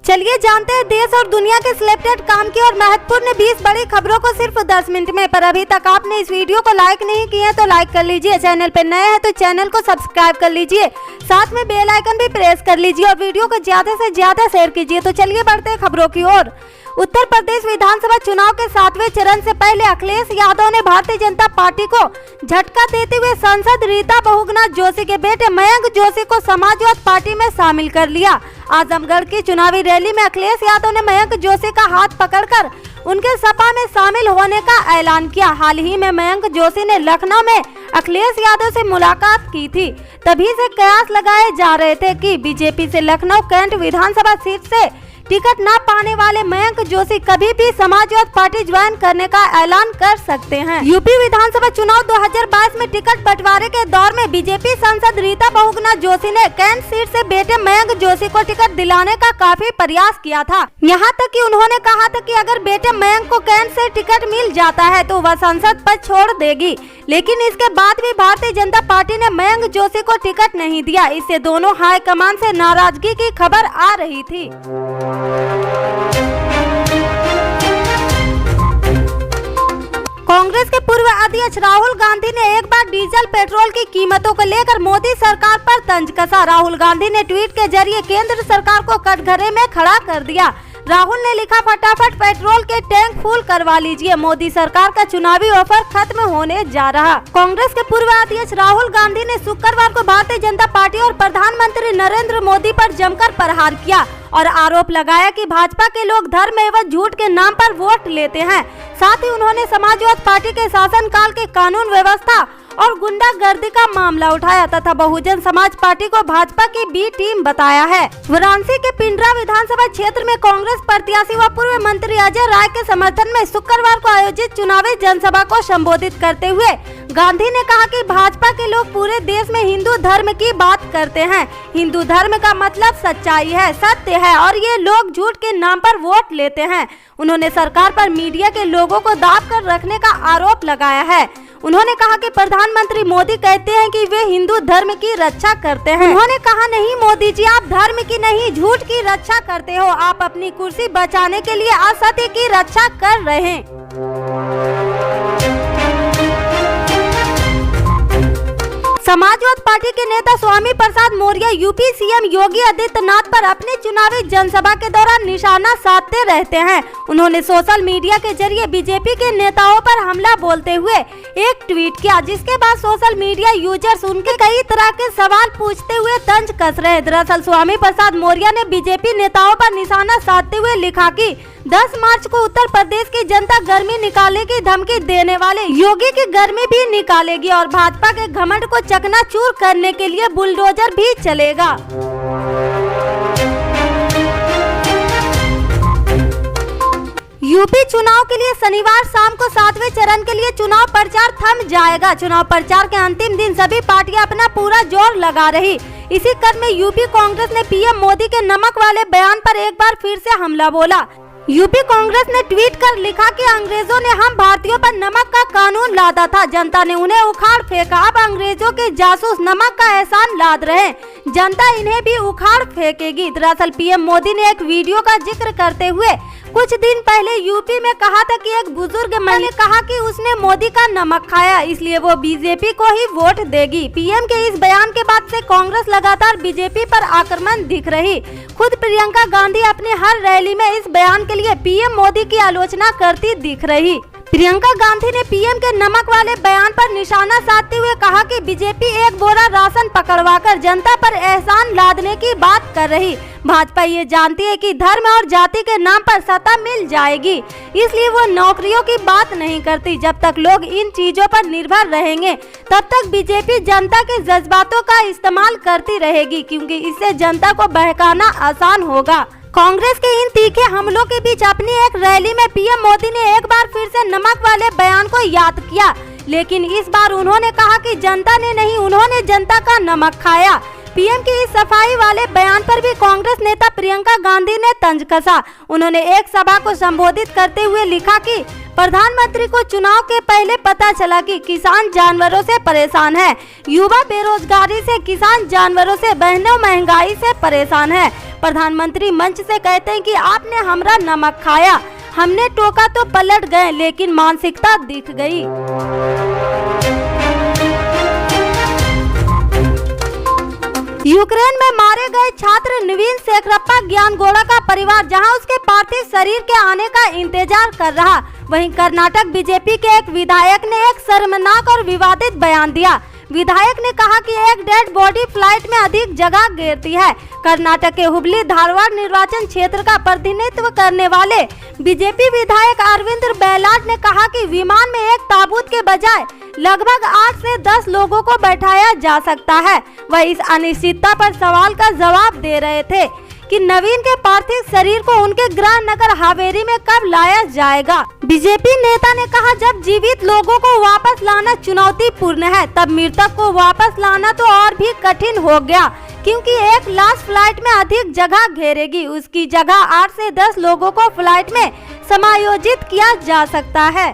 चलिए जानते हैं देश और दुनिया के सिलेक्टेड काम की और महत्वपूर्ण 20 बड़ी खबरों को सिर्फ 10 मिनट में। पर अभी तक आपने इस वीडियो को लाइक नहीं किया तो लाइक कर लीजिए, चैनल पर नए हैं तो चैनल को सब्सक्राइब कर लीजिए, साथ में बेल आइकन भी प्रेस कर लीजिए और वीडियो को ज्यादा से ज्यादा शेयर कीजिए। तो चलिए बढ़ते हैं खबरों की ओर। उत्तर प्रदेश विधानसभा चुनाव के 7वें चरण से पहले अखिलेश यादव ने भारतीय जनता पार्टी को झटका देते हुए सांसद रीता बहुगुणा जोशी के बेटे मयंक जोशी को समाजवादी पार्टी में शामिल कर लिया। आजमगढ़ की चुनावी रैली में अखिलेश यादव ने मयंक जोशी का हाथ पकड़कर उनके सपा में शामिल होने का ऐलान किया। हाल ही में मयंक जोशी ने लखनऊ में अखिलेश यादव से मुलाकात की थी। तभी से कयास लगाए जा रहे थे कि बीजेपी से लखनऊ कैंट विधानसभा सीट से टिकट न पाने वाले मयंक जोशी कभी भी समाजवादी पार्टी ज्वाइन करने का ऐलान कर सकते हैं। यूपी विधानसभा चुनाव 2022 में टिकट बंटवारे के दौर में बीजेपी सांसद रीता बहुगुणा जोशी ने कैंट सीट से बेटे मयंक जोशी को टिकट दिलाने का काफी प्रयास किया था। यहाँ तक कि उन्होंने कहा था कि अगर बेटे मयंक को कैंट से टिकट मिल जाता है तो वह संसद पद छोड़ देगी, लेकिन इसके बाद भी भारतीय जनता पार्टी ने मयंक जोशी को टिकट नहीं दिया। इससे दोनों हाईकमान से नाराजगी की खबर आ रही थी। कांग्रेस के पूर्व अध्यक्ष राहुल गांधी ने एक बार डीजल पेट्रोल की कीमतों को लेकर मोदी सरकार पर तंज कसा। राहुल गांधी ने ट्वीट के जरिए केंद्र सरकार को कटघरे में खड़ा कर दिया। राहुल ने लिखा, फटाफट पेट्रोल के टैंक फुल करवा लीजिए, मोदी सरकार का चुनावी ऑफर खत्म होने जा रहा। कांग्रेस के पूर्व अध्यक्ष राहुल गांधी ने शुक्रवार को भारतीय जनता पार्टी और प्रधानमंत्री नरेंद्र मोदी पर जमकर प्रहार किया और आरोप लगाया कि भाजपा के लोग धर्म एवं झूठ के नाम पर वोट लेते हैं। साथ ही उन्होंने समाजवादी पार्टी के शासनकाल के कानून व्यवस्था और गुंडागर्दी का मामला उठाया तथा बहुजन समाज पार्टी को भाजपा की बी टीम बताया है। वाराणसी के पिंडरा विधानसभा क्षेत्र में कांग्रेस प्रत्याशी व पूर्व मंत्री अजय राय के समर्थन में शुक्रवार को आयोजित चुनावी जनसभा को संबोधित करते हुए गांधी ने कहा कि भाजपा के लोग पूरे देश में हिंदू धर्म की बात करते हैं। हिंदू धर्म का मतलब सच्चाई है, सत्य है और ये लोग झूठ के नाम पर वोट लेते हैं। उन्होंने सरकार पर मीडिया के लोगों को दाब कर रखने का आरोप लगाया है। उन्होंने कहा कि प्रधानमंत्री मोदी कहते हैं कि वे हिंदू धर्म की रक्षा करते हैं। उन्होंने कहा, नहीं मोदी जी, आप धर्म की नहीं झूठ की रक्षा करते हो, आप अपनी कुर्सी बचाने के लिए असत्य की रक्षा कर रहे हैं। समाजवादी पार्टी के नेता स्वामी प्रसाद मौर्य यूपी सीएम योगी आदित्यनाथ पर अपनी चुनावी जनसभा के दौरान निशाना साधते रहते हैं। उन्होंने सोशल मीडिया के जरिए बीजेपी के नेताओं पर हमला बोलते हुए एक ट्वीट किया, जिसके बाद सोशल मीडिया यूजर्स उनके कई तरह के सवाल पूछते हुए तंज कस रहे। दरअसल स्वामी प्रसाद मौर्य ने बीजेपी नेताओं पर निशाना साधते हुए लिखा कि 10 मार्च को उत्तर प्रदेश की जनता गर्मी निकालने की धमकी देने वाले योगी की गर्मी भी निकालेगी और भाजपा के घमंड को चकनाचूर करने के लिए बुलडोजर भी चलेगा। यूपी चुनाव के लिए शनिवार शाम को 7वें चरण के लिए चुनाव प्रचार थम जाएगा। चुनाव प्रचार के अंतिम दिन सभी पार्टियां अपना पूरा जोर लगा रही। इसी क्रम में यूपी कांग्रेस ने पीएम मोदी के नमक वाले बयान पर एक बार फिर से हमला बोला। यूपी कांग्रेस ने ट्वीट कर लिखा कि अंग्रेजों ने हम भारतीयों पर नमक का कानून लादा था, जनता ने उन्हें उखाड़ फेंका, अब अंग्रेजों के जासूस नमक का एहसान लाद रहे, जनता इन्हें भी उखाड़ फेंकेगी। दरअसल पीएम मोदी ने एक वीडियो का जिक्र करते हुए कुछ दिन पहले यूपी में कहा था कि एक बुजुर्ग महिला ने कहा कि उसने मोदी का नमक खाया, इसलिए वो बीजेपी को ही वोट देगी। पीएम के इस बयान के बाद से कांग्रेस लगातार बीजेपी पर आक्रमण दिख रही। खुद प्रियंका गांधी अपने हर रैली में इस बयान के लिए पीएम मोदी की आलोचना करती दिख रही। प्रियंका गांधी ने पीएम के नमक वाले बयान पर निशाना साधते हुए कहा कि बीजेपी एक बोरा राशन पकड़वाकर जनता पर एहसान लादने की बात कर रही। भाजपा ये जानती है कि धर्म और जाति के नाम पर सत्ता मिल जाएगी, इसलिए वो नौकरियों की बात नहीं करती। जब तक लोग इन चीजों पर निर्भर रहेंगे तब तक बीजेपी जनता के जज्बातों का इस्तेमाल करती रहेगी, क्योंकि इससे जनता को बहकाना आसान होगा। कांग्रेस के इन तीखे हमलों के बीच अपनी एक रैली में पीएम मोदी ने एक बार फिर से नमक वाले बयान को याद किया, लेकिन इस बार उन्होंने कहा कि जनता ने नहीं, उन्होंने जनता का नमक खाया। पीएम की इस सफाई वाले बयान पर भी कांग्रेस नेता प्रियंका गांधी ने तंज कसा। उन्होंने एक सभा को संबोधित करते हुए लिखा कि प्रधानमंत्री को चुनाव के पहले पता चला कि किसान जानवरों से परेशान है, युवा बेरोजगारी से, किसान जानवरों से, बहनों महंगाई से परेशान है। प्रधानमंत्री मंच से कहते हैं कि आपने हमारा नमक खाया, हमने टोका तो पलट गए, लेकिन मानसिकता दिख गई। यूक्रेन में मारे गए छात्र नवीन शेखरप्पा ज्ञानगौड़ा का परिवार जहां उसके पार्थिव शरीर के आने का इंतजार कर रहा, वहीं कर्नाटक बीजेपी के एक विधायक ने एक शर्मनाक और विवादित बयान दिया। विधायक ने कहा कि एक डेड बॉडी फ्लाइट में अधिक जगह घेरती है। कर्नाटक के हुबली धारवाड़ निर्वाचन क्षेत्र का प्रतिनिधित्व करने वाले बीजेपी विधायक अरविंद बेलाट ने कहा कि विमान में एक ताबूत के बजाय लगभग 8 से 10 लोगों को बैठाया जा सकता है। वह इस अनिश्चितता पर सवाल का जवाब दे रहे थे कि नवीन के पार्थिव शरीर को उनके गृह नगर हावेरी में कब लाया जाएगा। बीजेपी नेता ने कहा, जब जीवित लोगों को वापस लाना चुनौतीपूर्ण है, तब मृतक को वापस लाना तो और भी कठिन हो गया, क्योंकि एक लाश फ्लाइट में अधिक जगह घेरेगी। उसकी जगह 8 से 10 लोगों को फ्लाइट में समायोजित किया जा सकता है।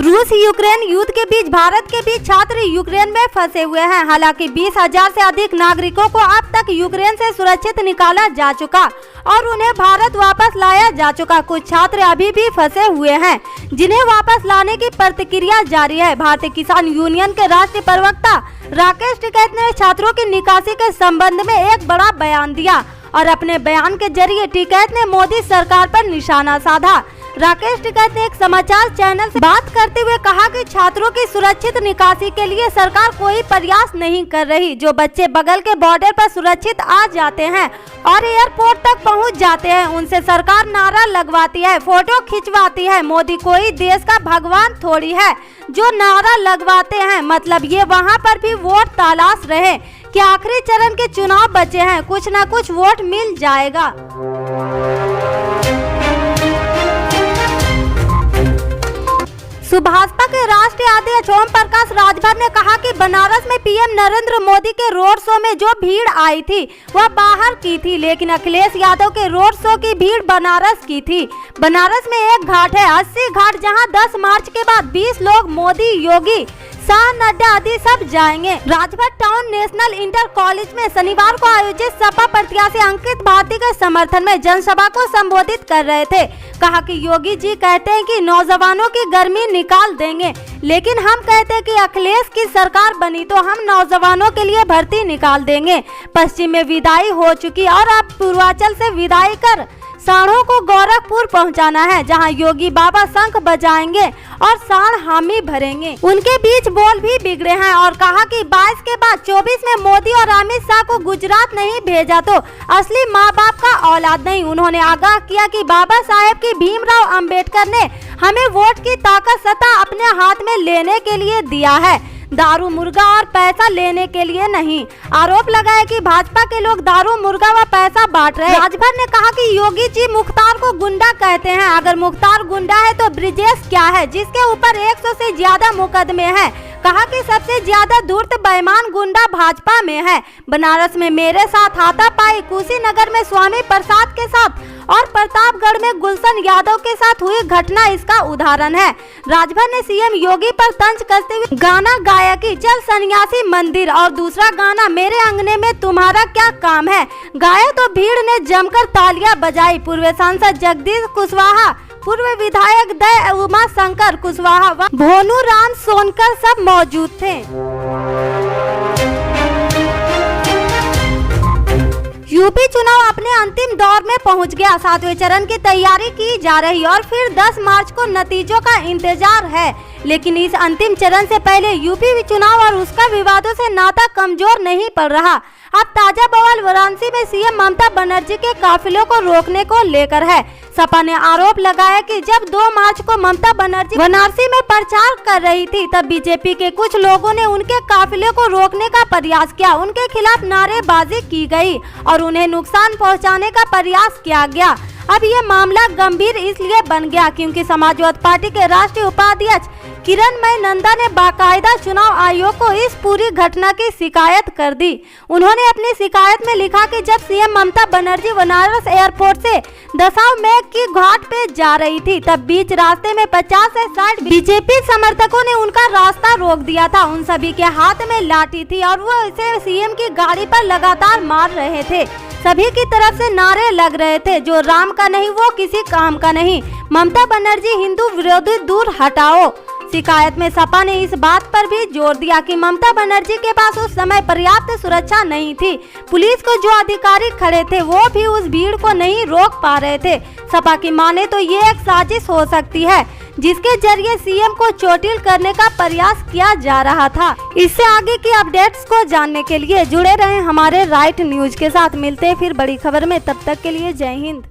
रूस यूक्रेन युद्ध के बीच भारत के बीच छात्र यूक्रेन में फंसे हुए हैं। हालांकि 20,000 से अधिक नागरिकों को अब तक यूक्रेन से सुरक्षित निकाला जा चुका और उन्हें भारत वापस लाया जा चुका। कुछ छात्र अभी भी फंसे हुए हैं, जिन्हें वापस लाने की प्रक्रिया जारी है। भारतीय किसान यूनियन के राष्ट्रीय प्रवक्ता राकेश टिकैत ने छात्रों की निकासी के संबंध में एक बड़ा बयान दिया और अपने बयान के जरिए टिकैत ने मोदी सरकार पर निशाना साधा। राकेश टिकैत ने एक समाचार चैनल से बात करते हुए कहा कि छात्रों की सुरक्षित निकासी के लिए सरकार कोई प्रयास नहीं कर रही। जो बच्चे बगल के बॉर्डर पर सुरक्षित आ जाते हैं और एयरपोर्ट तक पहुंच जाते हैं, उनसे सरकार नारा लगवाती है, फोटो खिंचवाती है। मोदी कोई देश का भगवान थोड़ी है जो नारा लगवाते हैं। मतलब ये वहां पर भी वोट तलाश रहे कि आखिरी चरण के चुनाव बचे हैं, कुछ न कुछ वोट मिल जाएगा। भाजपा के राष्ट्रीय अध्यक्ष ओम प्रकाश राजभर ने कहा कि बनारस में पीएम नरेंद्र मोदी के रोड शो में जो भीड़ आई थी वह बाहर की थी, लेकिन अखिलेश यादव के रोड शो की भीड़ बनारस की थी। बनारस में एक घाट है 80 घाट, जहां 10 मार्च के बाद 20 लोग मोदी, योगी, शाह, नड्डा आदि सब जाएंगे। Rajbhar town national inter college में शनिवार को आयोजित सपा प्रत्याशी अंकित भारती के समर्थन में जनसभा को संबोधित कर रहे थे। कहा कि योगी जी कहते हैं कि नौजवानों की गर्मी निकाल देंगे, लेकिन हम कहते हैं कि अखिलेश की सरकार बनी तो हम नौजवानों के लिए भर्ती निकाल देंगे। पश्चिम में विदाई हो चुकी और अब पूर्वांचल से विदाई कर साढ़ों को गोरखपुर पहुंचाना है, जहां योगी बाबा शंख बजाएंगे और साढ़ हामी भरेंगे। उनके बीच बोल भी बिगड़े हैं और कहा कि 22 के बाद 24 में मोदी और अमित शाह को गुजरात नहीं भेजा तो असली माँ बाप का औलाद नहीं। उन्होंने आगाह किया कि बाबा साहेब की भीमराव अंबेडकर ने हमें वोट की ताकत सत्ता अपने हाथ में लेने के लिए दिया है, दारू मुर्गा और पैसा लेने के लिए नहीं। आरोप लगाया कि भाजपा के लोग दारू मुर्गा व पैसा बांट रहे। राजभर ने कहा कि योगी जी मुख्तार को गुंडा कहते हैं। अगर मुख्तार गुंडा है तो ब्रिजेश क्या है, जिसके ऊपर 100 से ज्यादा मुकदमे हैं। कहा कि सबसे ज्यादा धूर्त बेईमान गुंडा भाजपा में है। बनारस में मेरे साथ हाथापाई, कुशीनगर में स्वामी प्रसाद के साथ और प्रतापगढ़ में गुलशन यादव के साथ हुई घटना इसका उदाहरण है। राजभर ने सीएम योगी पर तंज कसते हुए गाना गाया कि चल सन्यासी मंदिर और दूसरा गाना मेरे अंगने में तुम्हारा क्या काम है गाया तो भीड़ ने जमकर तालियां बजाई। पूर्व सांसद जगदीश कुशवाहा, पूर्व विधायक दय उमा शंकर कुशवाहा व भोनू राम सोनकर सब मौजूद थे। यूपी चुनाव अपने अंतिम दौर में पहुंच गया। 7वें चरण की तैयारी की जा रही और फिर 10 मार्च को नतीजों का इंतजार है। लेकिन इस अंतिम चरण से पहले यूपी चुनाव और उसका विवादों से नाता कमजोर नहीं पड़ रहा। अब ताजा बवाल वाराणसी में सीएम ममता बनर्जी के काफिलों को रोकने को लेकर है। सपा ने आरोप लगाया कि जब 2 मार्च को ममता बनर्जी वाराणसी में प्रचार कर रही थी, तब बीजेपी के कुछ लोगों ने उनके काफिले को रोकने का प्रयास किया, उनके खिलाफ नारेबाजी की गई और उन्हें नुकसान पहुंचाने का प्रयास किया गया। अब ये मामला गंभीर इसलिए बन गया क्योंकि समाजवादी पार्टी के राष्ट्रीय उपाध्यक्ष किरणमय नंदा ने बाकायदा चुनाव आयोग को इस पूरी घटना की शिकायत कर दी। उन्होंने अपनी शिकायत में लिखा कि जब सीएम ममता बनर्जी बनारस एयरपोर्ट से दशाव मेघ की घाट पे जा रही थी, तब बीच रास्ते में 50 से 60 बीजेपी समर्थकों ने उनका रास्ता रोक दिया था। उन सभी के हाथ में लाठी थी और वो इसे सीएम की गाड़ी पर लगातार मार रहे थे। सभी की तरफ से नारे लग रहे थे, जो राम का नहीं वो किसी काम का नहीं, ममता बनर्जी हिंदू विरोधी, दूर हटाओ। शिकायत में सपा ने इस बात पर भी जोर दिया कि ममता बनर्जी के पास उस समय पर्याप्त सुरक्षा नहीं थी। पुलिस को जो अधिकारी खड़े थे वो भी उस भीड़ को नहीं रोक पा रहे थे। सपा की माने तो ये एक साजिश हो सकती है जिसके जरिए सीएम को चोटिल करने का प्रयास किया जा रहा था। इससे आगे की अपडेट्स को जानने के लिए जुड़े रहें हमारे राइट न्यूज के साथ। मिलते हैं फिर बड़ी खबर में, तब तक के लिए जय हिंद।